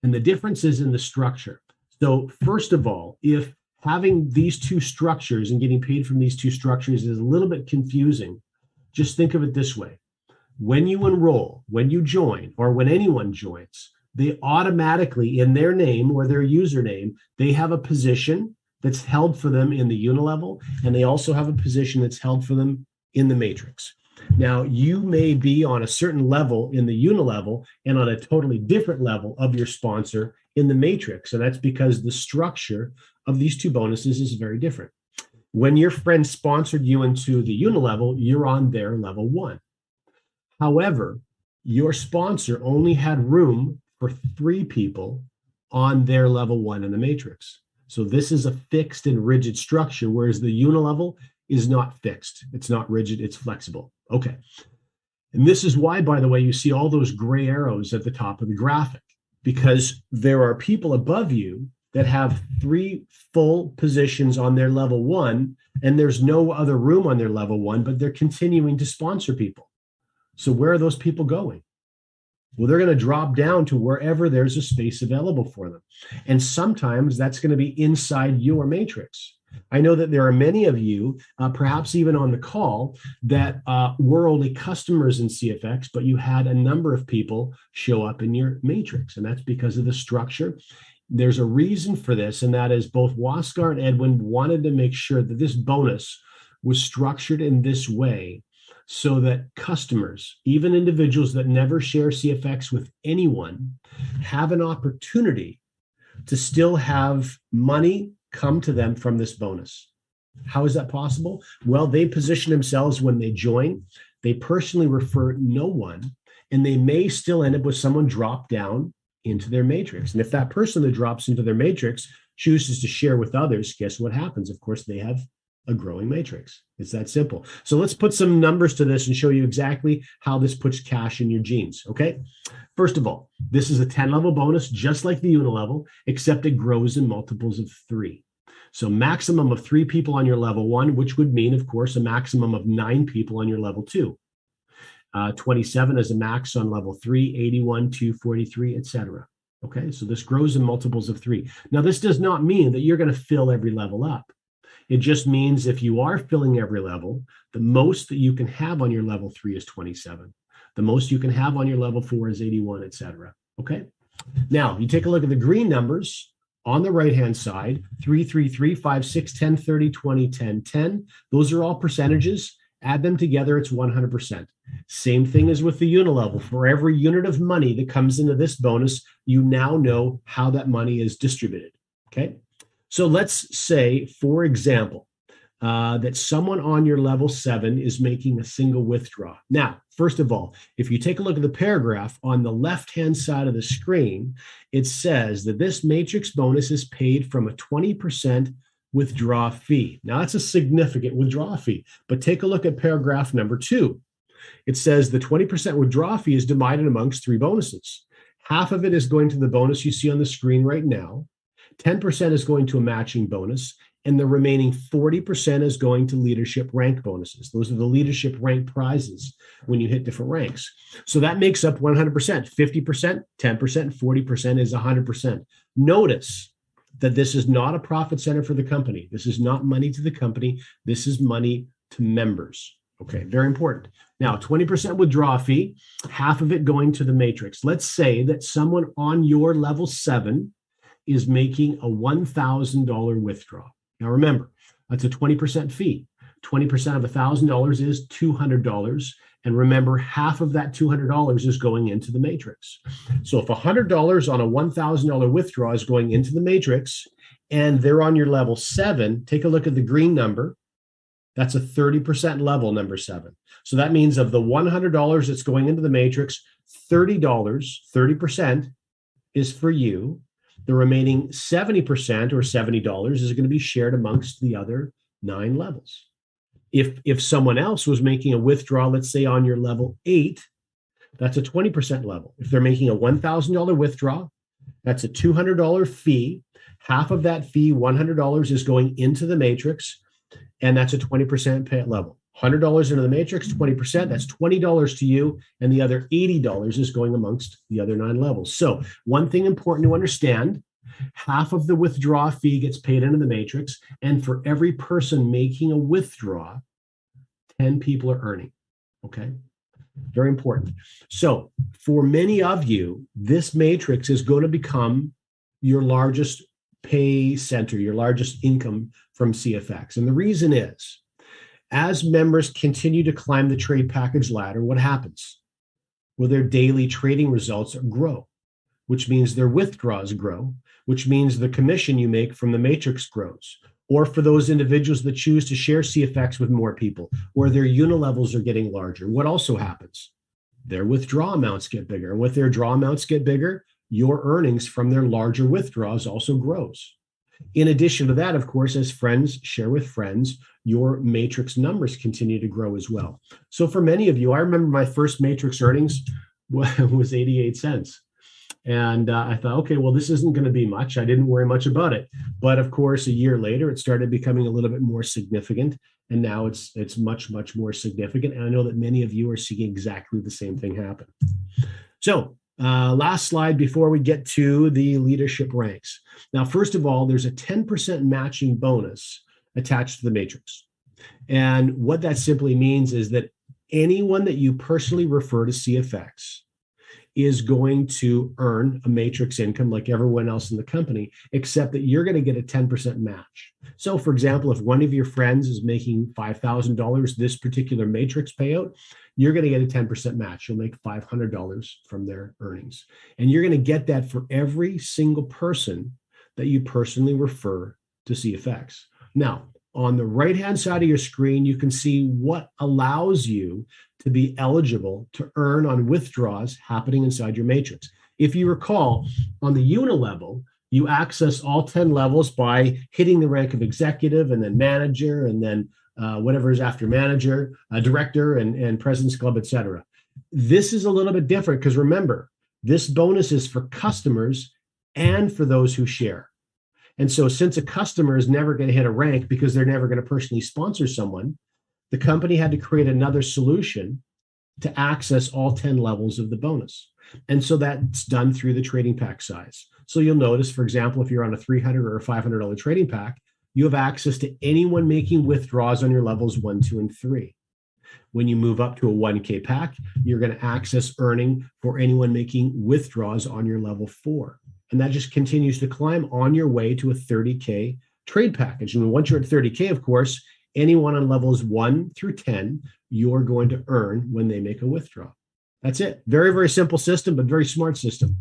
Speaker 1: And the difference is in the structure. So first of all, if having these two structures and getting paid from these two structures is a little bit confusing, just think of it this way. When you enroll, when you join, or when anyone joins, they automatically, in their name or their username, they have a position that's held for them in the unilevel, and they also have a position that's held for them in the matrix. Now, you may be on a certain level in the unilevel and on a totally different level of your sponsor in the matrix, and that's because the structure of these two bonuses is very different. When your friend sponsored you into the unilevel, you're on their level 1. However, your sponsor only had room for 3 people on their level 1 in the matrix. So this is a fixed and rigid structure, whereas the unilevel is not fixed. It's not rigid, it's flexible. Okay. And this is why, by the way, you see all those gray arrows at the top of the graphic, because there are people above you that have 3 full positions on their level 1, and there's no other room on their level 1, but they're continuing to sponsor people. So where are those people going? Well, they're going to drop down to wherever there's a space available for them. And sometimes that's going to be inside your matrix. I know that there are many of you, perhaps even on the call, that were only customers in CFX, but you had a number of people show up in your matrix. And that's because of the structure. There's a reason for this, and that is both Waskar and Edwin wanted to make sure that this bonus was structured in this way so that customers, even individuals that never share CFX with anyone, have an opportunity to still have money come to them from this bonus. How is that possible? Well, they position themselves when they join. They personally refer no one, and they may still end up with someone drop down into their matrix. And if that person that drops into their matrix chooses to share with others, guess what happens? Of course, they have a growing matrix. It's that simple. So let's put some numbers to this and show you exactly how this puts cash in your jeans. Okay. First of all, this is a 10 level bonus, just like the Luno level, except it grows in multiples of 3. So maximum of 3 people on your level 1, which would mean, of course, a maximum of 9 people on your level 2. 27 is a max on level 3, 81, 243, etc. Okay, so this grows in multiples of 3. Now, this does not mean that you're going to fill every level up. It just means if you are filling every level, the most that you can have on your level 3 is 27. The most you can have on your level 4 is 81, etc. Okay, now you take a look at the green numbers. On the right-hand side, 3, 3, 3, 5, 6, 10, 30, 20, 10, 10. Those are all percentages. Add them together, it's 100%. Same thing as with the unit level. For every unit of money that comes into this bonus, you now know how that money is distributed. Okay? So let's say, for example, that someone on your level 7 is making a single withdrawal. Now, first of all, if you take a look at the paragraph on the left-hand side of the screen, it says that this matrix bonus is paid from a 20% withdrawal fee. Now, that's a significant withdrawal fee, but take a look at paragraph number 2. It says the 20% withdrawal fee is divided amongst 3 bonuses. Half of it is going to the bonus you see on the screen right now. 10% is going to a matching bonus, and the remaining 40% is going to leadership rank bonuses. Those are the leadership rank prizes when you hit different ranks. So that makes up 100%. 50%, 10%, 40% is 100%. Notice that this is not a profit center for the company. This is not money to the company. This is money to members. Okay, very important. Now, 20% withdrawal fee, half of it going to the matrix. Let's say that someone on your level 7 is making a $1,000 withdrawal. Now, remember, that's a 20% fee. 20% of $1,000 is $200. And remember, half of that $200 is going into the matrix. So if $100 on a $1,000 withdrawal is going into the matrix and they're on your level 7, take a look at the green number. That's a 30% level, number 7. So that means of the $100 that's going into the matrix, $30, 30% is for you. The remaining 70% or $70 is going to be shared amongst the other 9 levels. If someone else was making a withdrawal, let's say on your level 8, that's a 20% level. If they're making a $1,000 withdrawal, that's a $200 fee. Half of that fee, $100, is going into the matrix, and that's a 20% pay level. $100 into the matrix, 20%, that's $20 to you, and the other $80 is going amongst the other 9 levels. So one thing important to understand, half of the withdrawal fee gets paid into the matrix, and for every person making a withdrawal, 10 people are earning. Okay? Very important. So for many of you, this matrix is going to become your largest pay center, your largest income from CFX. And the reason is, as members continue to climb the trade package ladder, what happens? Well, their daily trading results grow, which means their withdrawals grow, which means the commission you make from the matrix grows. Or for those individuals that choose to share CFX with more people, or their unit levels are getting larger, what also happens? Their withdrawal amounts get bigger. And with their draw amounts get bigger, your earnings from their larger withdrawals also grows. In addition to that, of course, as friends share with friends, your matrix numbers continue to grow as well. So for many of you, I remember my first matrix earnings was 88 cents. And I thought, okay, well, this isn't going to be much. I didn't worry much about it. But of course, a year later, it started becoming a little bit more significant. And now it's much, much more significant. And I know that many of you are seeing exactly the same thing happen. So last slide before we get to the leadership ranks. Now, first of all, there's a 10% matching bonus attached to the matrix. And what that simply means is that anyone that you personally refer to CFX is going to earn a matrix income like everyone else in the company, except that you're going to get a 10% match. So, for example, if one of your friends is making $5,000 this particular matrix payout, you're going to get a 10% match. You'll make $500 from their earnings. And you're going to get that for every single person that you personally refer to CFX. Now, on the right-hand side of your screen, you can see what allows you to be eligible to earn on withdrawals happening inside your matrix. If you recall, on the Una level, you access all 10 levels by hitting the rank of executive and then manager and then whatever is after manager, director, and president's club, et cetera. This is a little bit different because remember, this bonus is for customers and for those who share. And so since a customer is never going to hit a rank because they're never going to personally sponsor someone, the company had to create another solution to access all 10 levels of the bonus. And so that's done through the trading pack size. So you'll notice, for example, if you're on a $300 or a $500 trading pack, you have access to anyone making withdrawals on your levels 1, 2, and 3. When you move up to a 1K pack, you're going to access earning for anyone making withdrawals on your level 4. And that just continues to climb on your way to a 30K trade package. And once you're at 30K, of course, anyone on levels 1 through 10, you're going to earn when they make a withdrawal. That's it. Very, very simple system, but very smart system.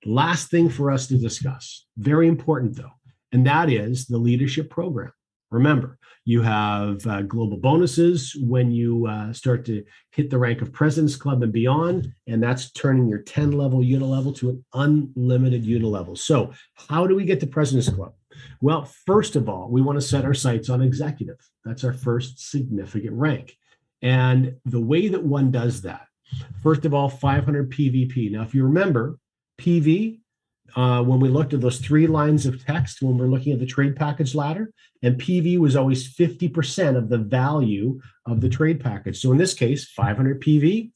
Speaker 1: Last thing for us to discuss, very important though, and that is the leadership program. Remember, you have global bonuses when you start to hit the rank of President's Club and beyond, and that's turning your 10-level unilevel to an unlimited unilevel. So how do we get to President's Club? Well, first of all, we want to set our sights on executive. That's our first significant rank. And the way that one does that, first of all, 500 PVP. Now, if you remember, PV, when we looked at those 3 lines of text, when we're looking at the trade package ladder, and PV was always 50% of the value of the trade package. So in this case, 500 PV,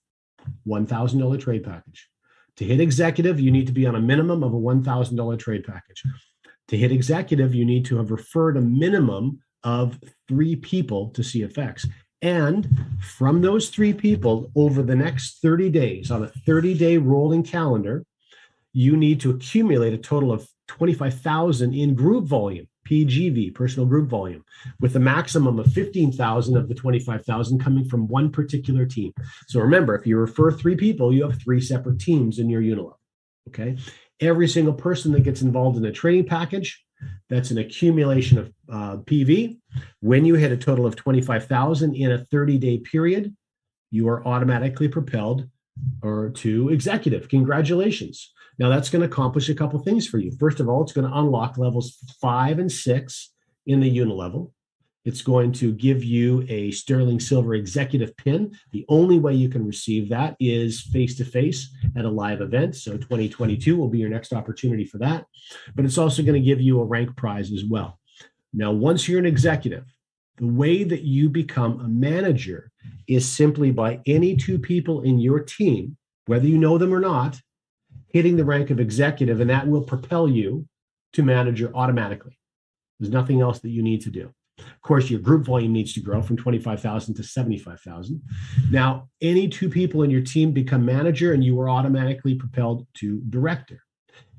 Speaker 1: $1,000 trade package. To hit executive, you need to be on a minimum of a $1,000 trade package. To hit executive, you need to have referred a minimum of 3 people to CFX. And from those 3 people, over the next 30 days, on a 30-day rolling calendar, you need to accumulate a total of 25,000 in group volume, PGV, personal group volume, with a maximum of 15,000 of the 25,000 coming from one particular team. So remember, if you refer 3 people, you have 3 separate teams in your unilevel, okay? Every single person that gets involved in a trading package, that's an accumulation of PV. When you hit a total of 25,000 in a 30-day period, you are automatically propelled to executive. Congratulations. Now, that's going to accomplish a couple things for you. First of all, it's going to unlock levels 5 and 6 in the unilevel. It's going to give you a sterling silver executive pin. The only way you can receive that is face-to-face at a live event. So 2022 will be your next opportunity for that. But it's also going to give you a rank prize as well. Now, once you're an executive, the way that you become a manager is simply by any 2 people in your team, whether you know them or not, hitting the rank of executive, and that will propel you to manager automatically. There's nothing else that you need to do. Of course, your group volume needs to grow from 25,000 to 75,000. Now, any 2 people in your team become manager, and you are automatically propelled to director.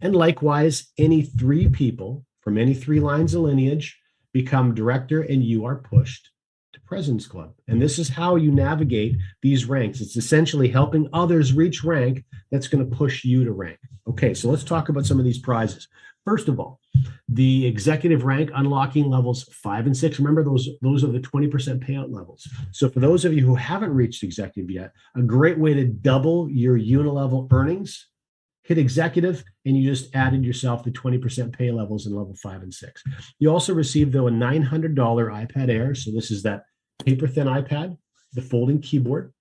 Speaker 1: And likewise, any 3 people from any 3 lines of lineage become director, and you are pushed to President's Club. And this is how you navigate these ranks. It's essentially helping others reach rank that's going to push you to rank. Okay, so let's talk about some of these prizes. First of all, the executive rank unlocking levels 5 and 6. Remember, those are the 20% payout levels. So for those of you who haven't reached executive yet, a great way to double your unilevel earnings, hit executive, and you just added yourself the 20% pay levels in level 5 and 6. You also received, though, a $900 iPad Air. So this is that paper-thin iPad, the folding keyboard.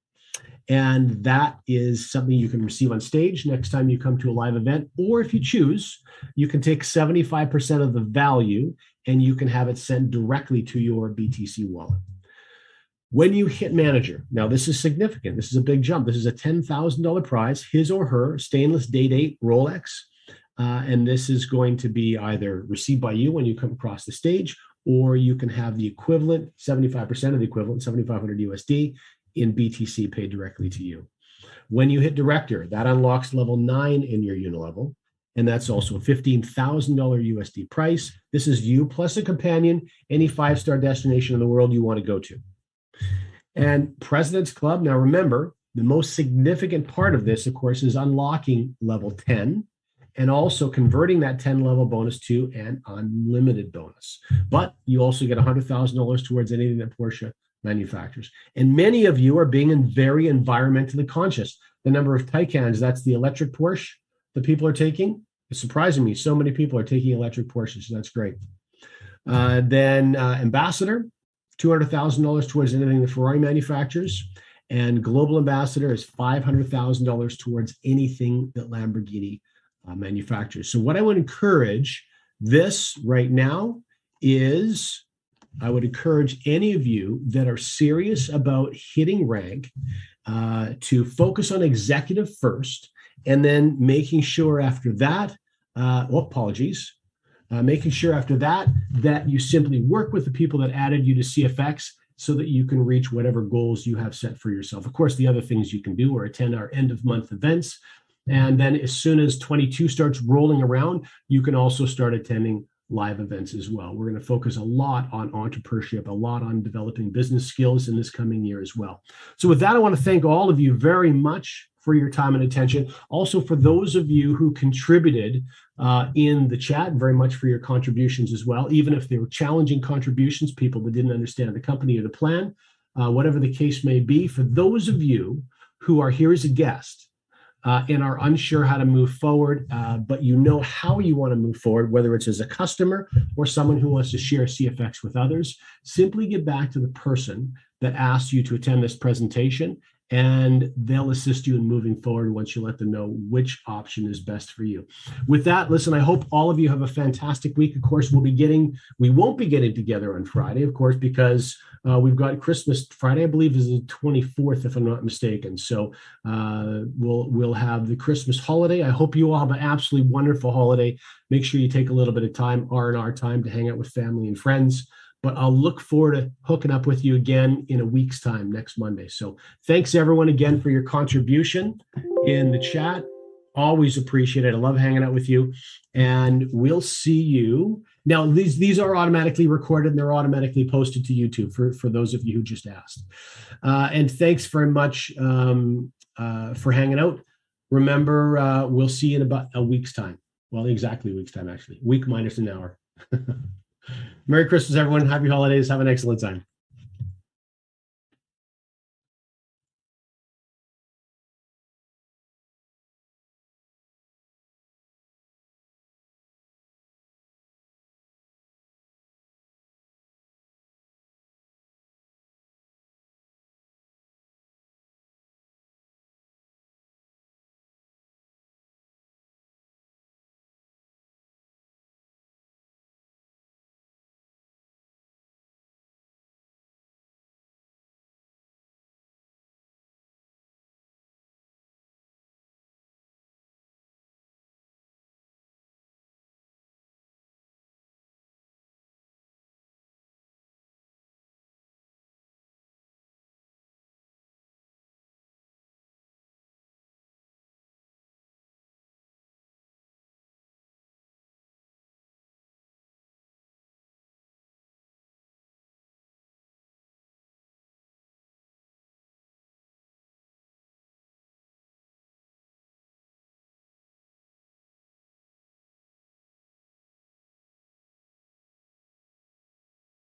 Speaker 1: And that is something you can receive on stage next time you come to a live event. Or if you choose, you can take 75% of the value and you can have it sent directly to your BTC wallet. When you hit manager, now this is significant. This is a big jump. This is a $10,000 prize, his or her stainless date Rolex. And this is going to be either received by you when you come across the stage, or you can have the equivalent, 75% of the equivalent, 7,500 USD in BTC paid directly to you. When you hit director, that unlocks level 9 in your unilevel. And that's also a $15,000 USD price. This is you plus a companion, any 5-star destination in the world you want to go to. And President's Club, now remember, the most significant part of this, of course, is unlocking level 10 and also converting that 10 level bonus to an unlimited bonus. But you also get $100,000 towards anything that Porsche manufacturers. And many of you are being very environmentally conscious. The number of Taycans, that's the electric Porsche that people are taking. It's surprising me. So many people are taking electric Porsches. So that's great. Then Ambassador, $200,000 towards anything the Ferrari manufactures. And Global Ambassador is $500,000 towards anything that Lamborghini manufacturers. So what I would encourage this right now is I would encourage any of you that are serious about hitting rank to focus on executive first, and then making sure after that, making sure after that that you simply work with the people that added you to CFX so that you can reach whatever goals you have set for yourself. Of course, the other things you can do are attend our end of month events. And then as soon as 22 starts rolling around, you can also start attending live events as well. We're going to focus a lot on entrepreneurship, a lot on developing business skills in this coming year as well. So with that, I want to thank all of you very much for your time and attention. Also, for those of you who contributed in the chat, very much for your contributions as well, even if they were challenging contributions, people that didn't understand the company or the plan, whatever the case may be. For those of you who are here as a guest and are unsure how to move forward, but you know how you want to move forward, whether it's as a customer or someone who wants to share CFX with others, simply get back to the person that asked you to attend this presentation, and they'll assist you in moving forward once you let them know which option is best for you. With that, listen, I hope all of you have a fantastic week. Of course, we won't be getting together on Friday, of course, because we've got Christmas. Friday, I believe, is the 24th, if I'm not mistaken. So we'll have the Christmas holiday. I hope you all have an absolutely wonderful holiday. Make sure you take a little bit of time, R&R time, to hang out with family and friends. But I'll look forward to hooking up with you again in a week's time, next Monday. So thanks, everyone, again for your contribution in the chat. Always appreciate it. I love hanging out with you. And we'll see you. Now, these are automatically recorded and they're automatically posted to YouTube for those of you who just asked. And thanks very much for hanging out. Remember, we'll see you in about a week's time. Well, exactly a week's time, actually. Week minus an hour. Merry Christmas, everyone. Happy holidays. Have an excellent time.